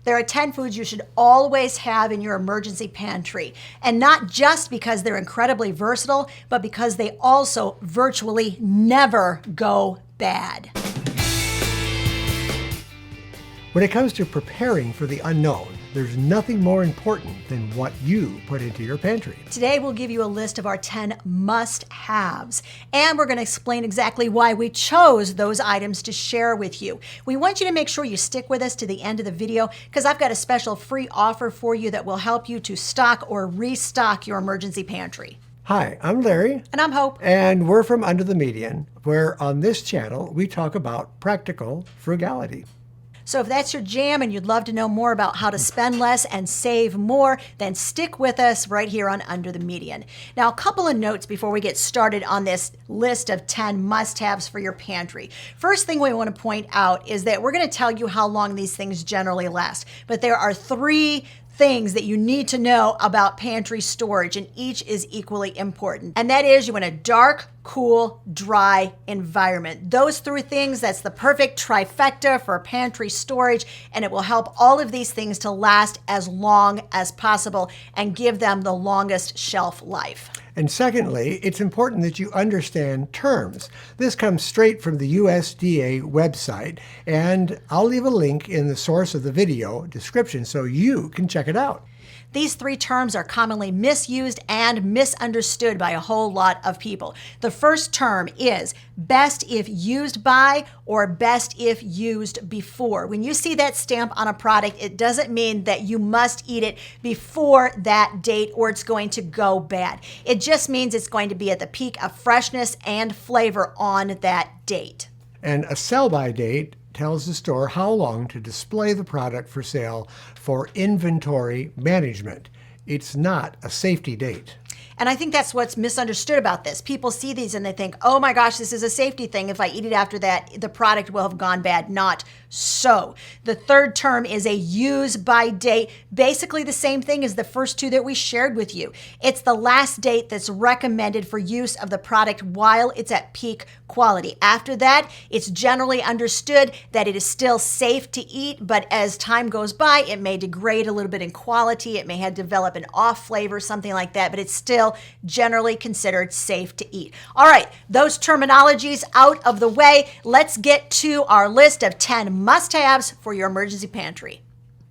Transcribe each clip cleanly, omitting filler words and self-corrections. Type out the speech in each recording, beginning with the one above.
There are 10 foods you should always have in your emergency pantry. And not just because they're incredibly versatile, but because they also virtually never go bad. When it comes to preparing for the unknown, there's nothing more important than what you put into your pantry. Today, we'll give you a list of our 10 must-haves, and we're going to explain exactly why we chose those items to share with you. We want you to make sure you stick with us to the end of the video because I've got a special free offer for you that will help you to stock or restock your emergency pantry. Hi, I'm Larry. And I'm Hope. And we're from Under the Median, where on this channel, we talk about practical frugality. So if that's your jam and you'd love to know more about how to spend less and save more, then stick with us right here on Under the Median. Now, a couple of notes before we get started on this list of 10 must-haves for your pantry. First thing we want to point out is that we're going to tell you how long these things generally last, but there are 3 things that you need to know about pantry storage, and each is equally important. And that is, you want a dark, cool, dry environment. Those 3 things, that's the perfect trifecta for pantry storage, and it will help all of these things to last as long as possible and give them the longest shelf life. And secondly, it's important that you understand terms. This comes straight from the USDA website, and I'll leave a link in the source of the video description so you can check it out. These 3 terms are commonly misused and misunderstood by a whole lot of people. The first term is best if used by or best if used before. When you see that stamp on a product, it doesn't mean that you must eat it before that date or it's going to go bad. It just means it's going to be at the peak of freshness and flavor on that date. And a sell-by date tells the store how long to display the product for sale for inventory management. It's not a safety date. And I think that's what's misunderstood about this. People see these and they think, oh my gosh, this is a safety thing. If I eat it after that, the product will have gone bad. Not so. The third term is a use by date. Basically the same thing as the first 2 that we shared with you. It's the last date that's recommended for use of the product while it's at peak quality. After that, it's generally understood that it is still safe to eat, but as time goes by, it may degrade a little bit in quality. It may have developed an off flavor, something like that, but it's still generally considered safe to eat. All right, those terminologies out of the way, let's get to our list of 10 must-haves for your emergency pantry.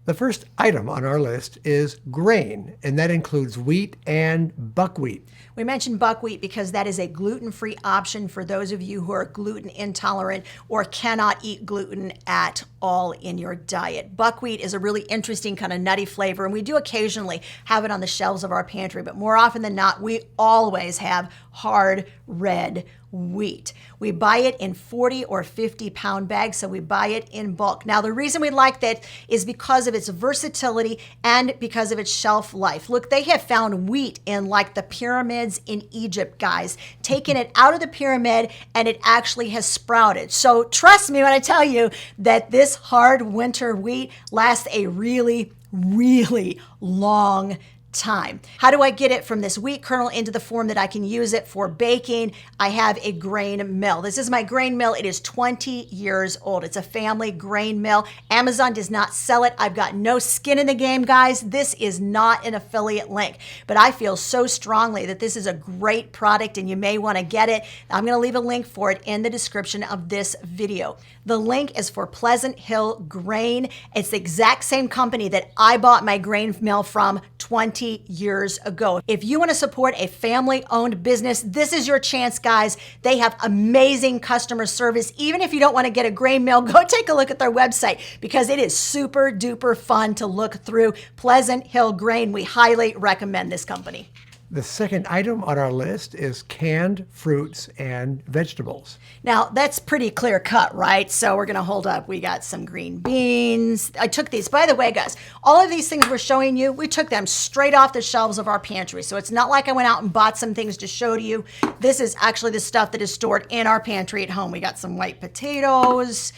The first item on our list is grain, and that includes wheat and buckwheat. We mentioned buckwheat because that is a gluten-free option for those of you who are gluten intolerant or cannot eat gluten at all in your diet. Buckwheat is a really interesting kind of nutty flavor, and we do occasionally have it on the shelves of our pantry, but more often than not, we always have hard red wheat. We buy it in 40 or 50 pound bags, so we buy it in bulk. Now, the reason we like that is because of its versatility and because of its shelf life. Look, they have found wheat in like the pyramids in Egypt, guys, taken it out of the pyramid and it actually has sprouted. So trust me when I tell you that this hard winter wheat lasts a really, really long time. How do I get it from this wheat kernel into the form that I can use it for baking? I have a grain mill. This is my grain mill. It is 20 years old. It's a family grain mill. Amazon does not sell it. I've got no skin in the game, guys. This is not an affiliate link, but I feel so strongly that this is a great product and you may want to get it. I'm going to leave a link for it in the description of this video. The link is for Pleasant Hill Grain. It's the exact same company that I bought my grain mill from 20 years ago. If you want to support a family-owned business, this is your chance, guys. They have amazing customer service. Even if you don't want to get a grain mill, go take a look at their website because it is super duper fun to look through. Pleasant Hill Grain, we highly recommend this company. The second item on our list is canned fruits and vegetables. Now, that's pretty clear cut, right? So we're going to hold up. We got some green beans. I took these. By the way, guys, all of these things we're showing you, we took them straight off the shelves of our pantry. So it's not like I went out and bought some things to show to you. This is actually the stuff that is stored in our pantry at home. We got some white potatoes.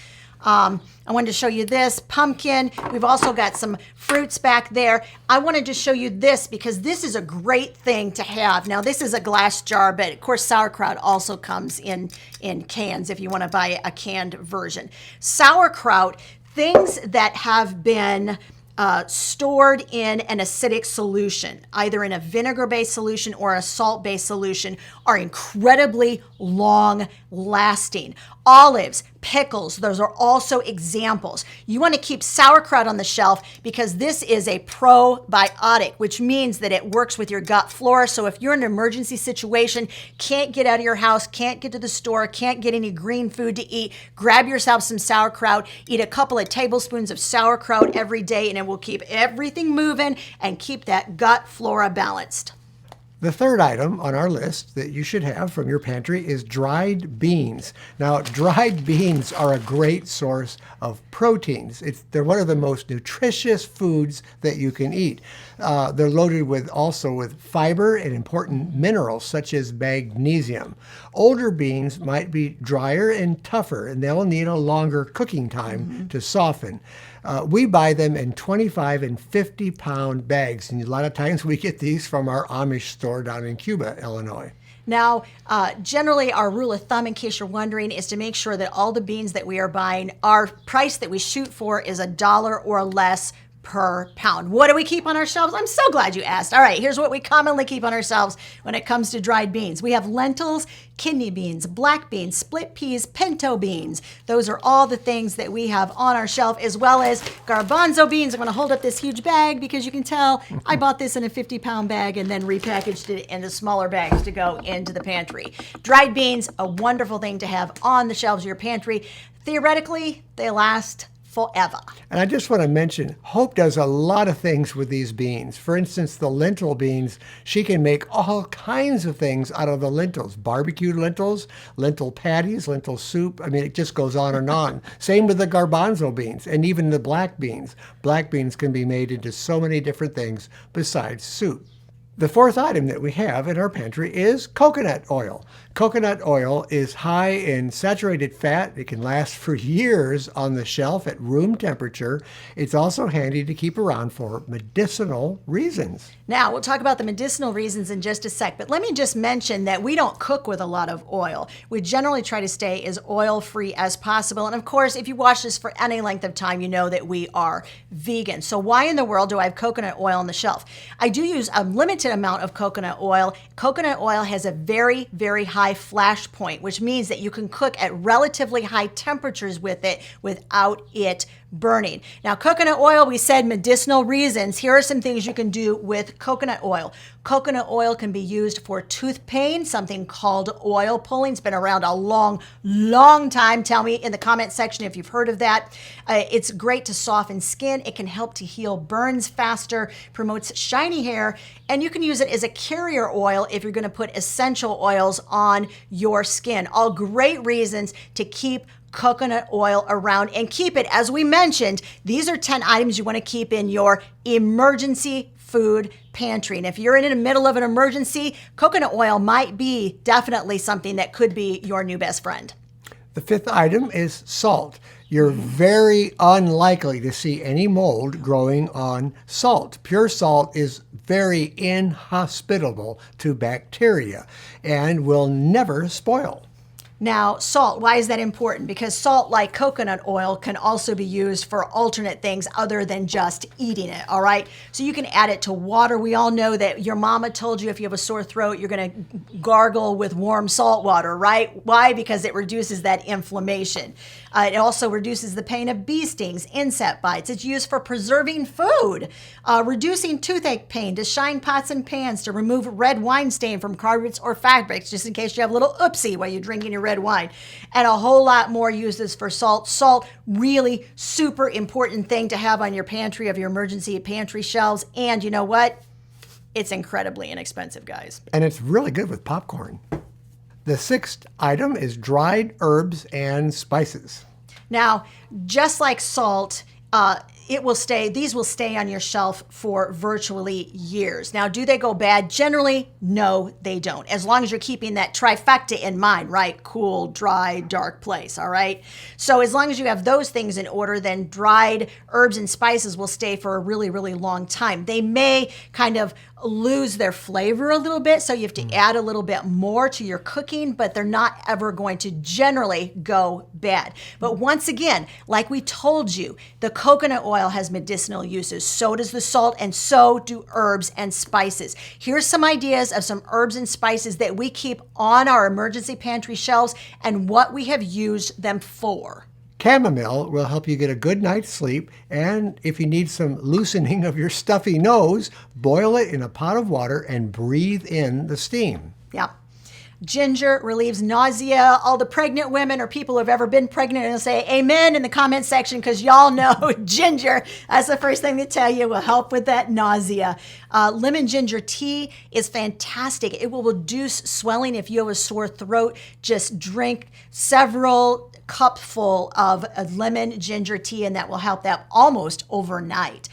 I wanted to show you this pumpkin. We've also got some fruits back there. I wanted to show you this because this is a great thing to have. Now, this is a glass jar, but of course, sauerkraut also comes in cans if you want to buy a canned version. Sauerkraut, things that have been stored in an acidic solution, either in a vinegar-based solution or a salt-based solution, are incredibly long-lasting. Olives, pickles, those are also examples. You want to keep sauerkraut on the shelf because this is a probiotic, which means that it works with your gut flora. So if you're in an emergency situation, can't get out of your house, can't get to the store, can't get any green food to eat, grab yourself some sauerkraut, eat a couple of tablespoons of sauerkraut every day, and it will keep everything moving and keep that gut flora balanced. The third item on our list that you should have from your pantry is dried beans. Now, dried beans are a great source of proteins. They're one of the most nutritious foods that you can eat. They're loaded also with fiber and important minerals such as magnesium. Older beans might be drier and tougher, and they'll need a longer cooking time to soften. We buy them in 25 and 50-pound bags, and a lot of times we get these from our Amish store down in Cuba, Illinois. Now, generally, our rule of thumb, in case you're wondering, is to make sure that all the beans that we are buying, our price that we shoot for is $1 or less per pound. What do we keep on our shelves? I'm so glad you asked. All right, here's what we commonly keep on our shelves when it comes to dried beans. We have lentils, kidney beans, black beans, split peas, pinto beans. Those are all the things that we have on our shelf, as well as garbanzo beans. I'm going to hold up this huge bag because you can tell I bought this in a 50-pound bag and then repackaged it into smaller bags to go into the pantry. Dried beans, a wonderful thing to have on the shelves of your pantry. Theoretically, they last forever. And I just want to mention, Hope does a lot of things with these beans. For instance, the lentil beans, she can make all kinds of things out of the lentils. Barbecued lentils, lentil patties, lentil soup. I mean, it just goes on and on. Same with the garbanzo beans and even the black beans. Black beans can be made into so many different things besides soup. The fourth item that we have in our pantry is coconut oil. Coconut oil is high in saturated fat. It can last for years on the shelf at room temperature. It's also handy to keep around for medicinal reasons. Now, we'll talk about the medicinal reasons in just a sec, but let me just mention that we don't cook with a lot of oil. We generally try to stay as oil-free as possible. And of course, if you watch this for any length of time, you know that we are vegan. So why in the world do I have coconut oil on the shelf? I do use a limited amount of coconut oil. Coconut oil has a very, very high flash point, which means that you can cook at relatively high temperatures with it without it burning. Now, coconut oil, we said medicinal reasons. Here are some things you can do with coconut oil. Coconut oil can be used for tooth pain, something called oil pulling. It's been around a long, long time. Tell me in the comment section if you've heard of that. It's great to soften skin. It can help to heal burns faster, promotes shiny hair, and you can use it as a carrier oil if you're going to put essential oils on your skin. All great reasons to keep coconut oil around and keep it. As we mentioned, these are 10 items you want to keep in your emergency food pantry. And if you're in the middle of an emergency, coconut oil might be definitely something that could be your new best friend. The fifth item is salt. You're very unlikely to see any mold growing on salt. Pure salt is very inhospitable to bacteria and will never spoil. Now, salt, why is that important? Because salt, like coconut oil, can also be used for alternate things other than just eating it, all right? So you can add it to water. We all know that your mama told you if you have a sore throat, you're going to gargle with warm salt water, right? Why? Because it reduces that inflammation. It also reduces the pain of bee stings, insect bites. It's used for preserving food, reducing toothache pain, to shine pots and pans, to remove red wine stain from carpets or fabrics, just in case you have a little oopsie while you're drinking your red wine, and a whole lot more uses for salt. Salt, really super important thing to have on your pantry, of your emergency pantry shelves. And you know what? It's incredibly inexpensive, guys. And it's really good with popcorn. The sixth item is dried herbs and spices. Now, just like salt, these will stay on your shelf for virtually years. Now, do they go bad? Generally, no, they don't. As long as you're keeping that trifecta in mind, right? Cool, dry, dark place, all right? So as long as you have those things in order, then dried herbs and spices will stay for a really, really long time. They may kind of lose their flavor a little bit, so you have to add a little bit more to your cooking, but they're not ever going to generally go bad. But once again, like we told you, the coconut oil has medicinal uses. So does the salt, and so do herbs and spices. Here's some ideas of some herbs and spices that we keep on our emergency pantry shelves and what we have used them for. Chamomile will help you get a good night's sleep, and if you need some loosening of your stuffy nose, boil it in a pot of water and breathe in the steam. Yeah. Ginger relieves nausea. All the pregnant women or people who have ever been pregnant will say amen in the comment section, because y'all know ginger, that's the first thing to tell you, will help with that nausea. Lemon ginger tea is fantastic. It will reduce swelling if you have a sore throat. Just drink several cupful of lemon ginger tea, and that will help that almost overnight.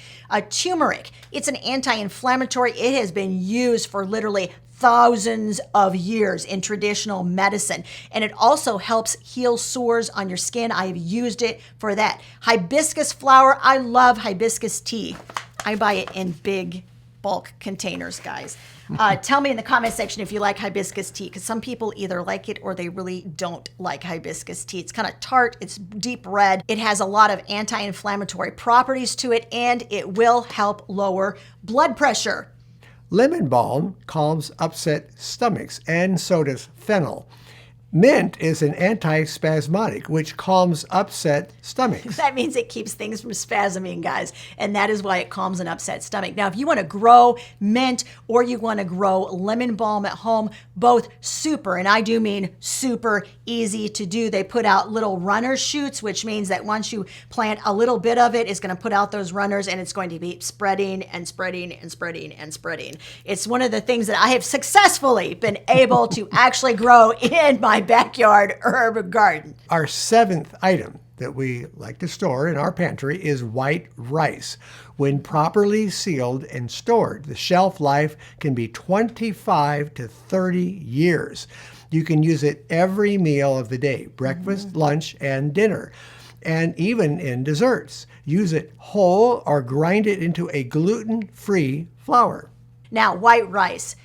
Turmeric, it's an anti-inflammatory. It has been used for literally thousands of years in traditional medicine, and it also helps heal sores on your skin. I have used it for that. Hibiscus flower, I love hibiscus tea. I buy it in big bulk containers, guys. Tell me in the comment section if you like hibiscus tea, because some people either like it or they really don't like hibiscus tea. It's kind of tart, it's deep red, it has a lot of anti-inflammatory properties to it, and it will help lower blood pressure. Lemon balm calms upset stomachs, and so does fennel. Mint is an antispasmodic, which calms upset stomachs. That means it keeps things from spasming, guys, and that is why it calms an upset stomach. Now, if you want to grow mint or you want to grow lemon balm at home, both super, and I do mean super easy to do. They put out little runner shoots, which means that once you plant a little bit of it, it's going to put out those runners, and it's going to be spreading and spreading and spreading and spreading. It's one of the things that I have successfully been able to actually grow in my backyard herb garden. Our seventh item that we like to store in our pantry is white rice. When properly sealed and stored, the shelf life can be 25 to 30 years. You can use it every meal of the day, breakfast, lunch, and dinner, and even in desserts. Use it whole or grind it into a gluten-free flour. Now, white rice.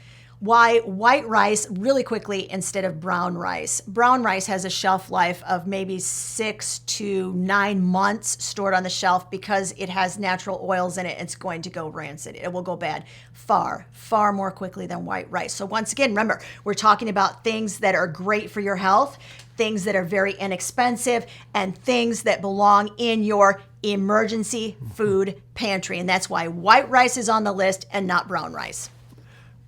Why white rice really quickly instead of brown rice? Brown rice has a shelf life of maybe 6 to 9 months stored on the shelf because it has natural oils in it. It's going to go rancid. It will go bad far, far more quickly than white rice. So once again, remember, we're talking about things that are great for your health, things that are very inexpensive, and things that belong in your emergency food pantry. And that's why white rice is on the list and not brown rice.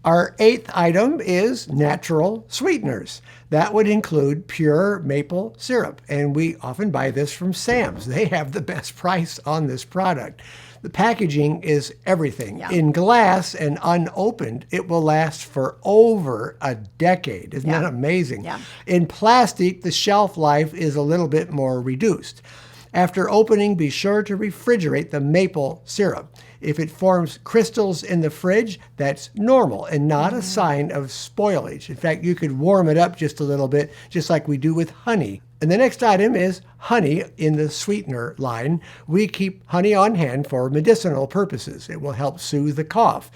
Our eighth item is natural sweeteners. That would include pure maple syrup, and we often buy this from Sam's. They have the best price on this product. The packaging is everything. Yeah. In glass and unopened, it will last for over a decade. Isn't that amazing? Yeah. In plastic, the shelf life is a little bit more reduced. After opening, be sure to refrigerate the maple syrup. If it forms crystals in the fridge, that's normal and not a sign of spoilage. In fact, you could warm it up just a little bit, just like we do with honey. And the next item is honey in the sweetener line. We keep honey on hand for medicinal purposes. It will help soothe the cough.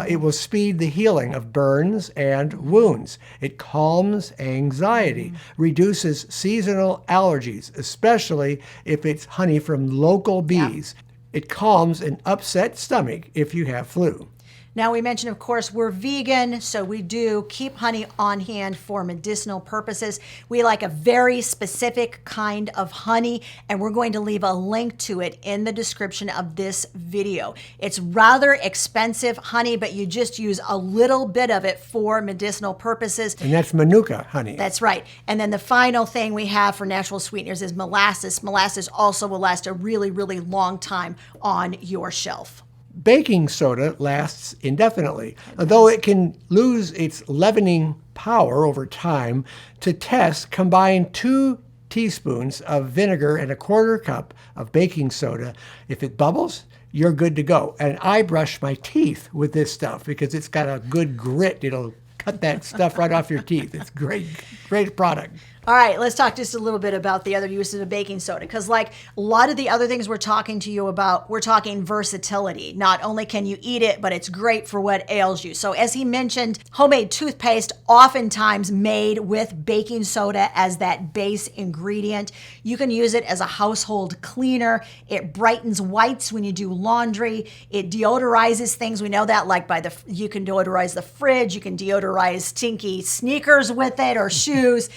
It will speed the healing of burns and wounds. It calms anxiety, reduces seasonal allergies, especially if it's honey from local bees. Yeah. It calms an upset stomach if you have flu. Now, we mentioned, of course, we're vegan, so we do keep honey on hand for medicinal purposes. We like a very specific kind of honey, and we're going to leave a link to it in the description of this video. It's rather expensive honey, but you just use a little bit of it for medicinal purposes. And that's Manuka honey. That's right. And then the final thing we have for natural sweeteners is molasses. Molasses also will last a really, really long time on your shelf. Baking soda lasts indefinitely, although it can lose its leavening power over time. To test, combine 2 teaspoons of vinegar and a 1/4 cup of baking soda. If it bubbles, you're good to go. And I brush my teeth with this stuff because it's got a good grit. It'll cut that stuff right off your teeth. It's great, great product. All right, let's talk just a little bit about the other uses of baking soda, because like a lot of the other things we're talking to you about, we're talking versatility. Not only can you eat it, but it's great for what ails you. So as he mentioned, homemade toothpaste oftentimes made with baking soda as that base ingredient. You can use it as a household cleaner. It brightens whites when you do laundry. It deodorizes things. We know that, like you can deodorize the fridge, you can deodorize stinky sneakers with it or shoes.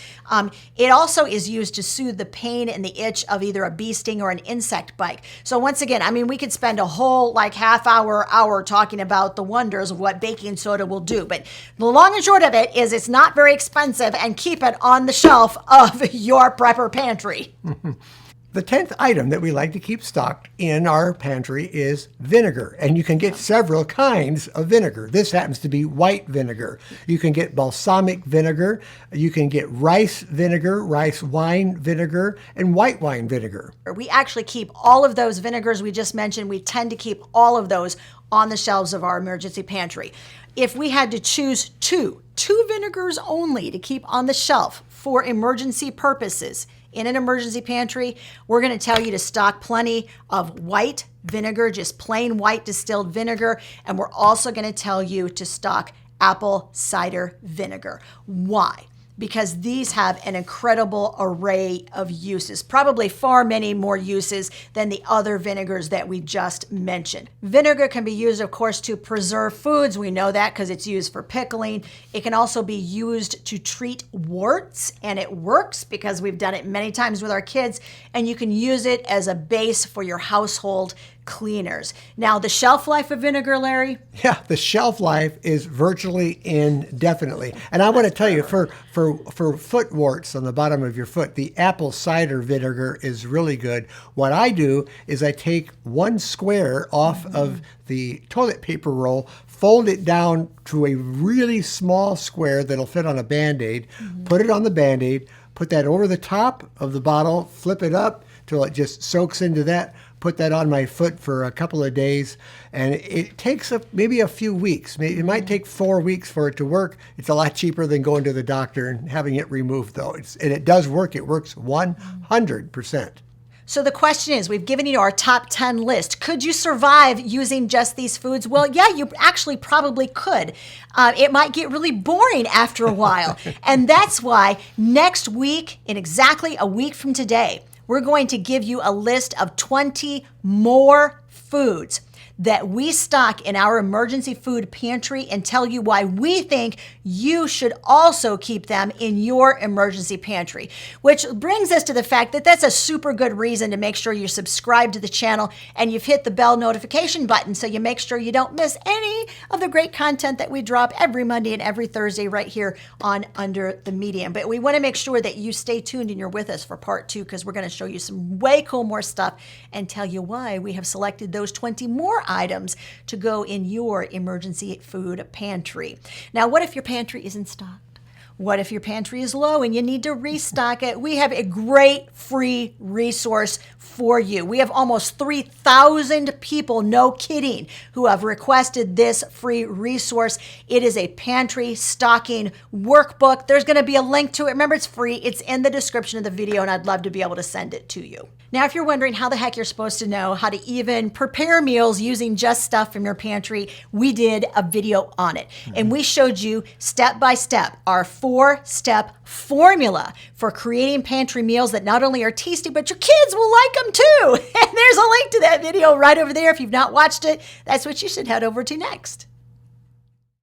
It also is used to soothe the pain and the itch of either a bee sting or an insect bite. So once again, I mean, we could spend a whole like half hour talking about the wonders of what baking soda will do. But the long and short of it is it's not very expensive, and keep it on the shelf of your prepper pantry. The 10th item that we like to keep stocked in our pantry is vinegar. And you can get several kinds of vinegar. This happens to be white vinegar. You can get balsamic vinegar. You can get rice vinegar, rice wine vinegar, and white wine vinegar. We actually keep all of those vinegars we just mentioned. We tend to keep all of those on the shelves of our emergency pantry. If we had to choose two vinegars only to keep on the shelf for emergency purposes, in an emergency pantry, we're going to tell you to stock plenty of white vinegar, just plain white distilled vinegar. And we're also going to tell you to stock apple cider vinegar. Why? Because these have an incredible array of uses, probably far many more uses than the other vinegars that we just mentioned. Vinegar can be used, of course, to preserve foods. We know that because it's used for pickling. It can also be used to treat warts, and it works because we've done it many times with our kids, and you can use it as a base for your household cleaners. Now, the shelf life of vinegar, Larry? Yeah, the shelf life is virtually indefinitely. And I want to tell you, for foot warts on the bottom of your foot, the apple cider vinegar is really good. What I do is I take one square off of the toilet paper roll, fold it down to a really small square that'll fit on a Band-Aid, put it on the Band-Aid, put that over the top of the bottle, flip it up till it just soaks into that, put that on my foot for a couple of days, and it takes maybe a few weeks. It might take 4 weeks for it to work. It's a lot cheaper than going to the doctor and having it removed, though. And it does work. It works 100%. So the question is, we've given you our top 10 list. Could you survive using just these foods? Well, yeah, you actually probably could. It might get really boring after a while. And that's why next week, in exactly a week from today, we're going to give you a list of 20 more foods that we stock in our emergency food pantry and tell you why we think you should also keep them in your emergency pantry. Which brings us to the fact that that's a super good reason to make sure you're subscribed to the channel and you've hit the bell notification button so you make sure you don't miss any of the great content that we drop every Monday and every Thursday right here on Under the Medium. But we want to make sure that you stay tuned and you're with us for part 2, because we're going to show you some way cool more stuff and tell you why we have selected those 20 more items to go in your emergency food pantry. Now, what if your pantry isn't stocked? What if your pantry is low and you need to restock it? We have a great free resource for you. We have almost 3,000 people, no kidding, who have requested this free resource. It is a pantry stocking workbook. There's going to be a link to it. Remember, it's free. It's in the description of the video, and I'd love to be able to send it to you. Now, if you're wondering how the heck you're supposed to know how to even prepare meals using just stuff from your pantry, we did a video on it. And we showed you step by step our 4-step formula for creating pantry meals that not only are tasty, but your kids will like them too. And there's a link to that video right over there. If you've not watched it, that's what you should head over to next.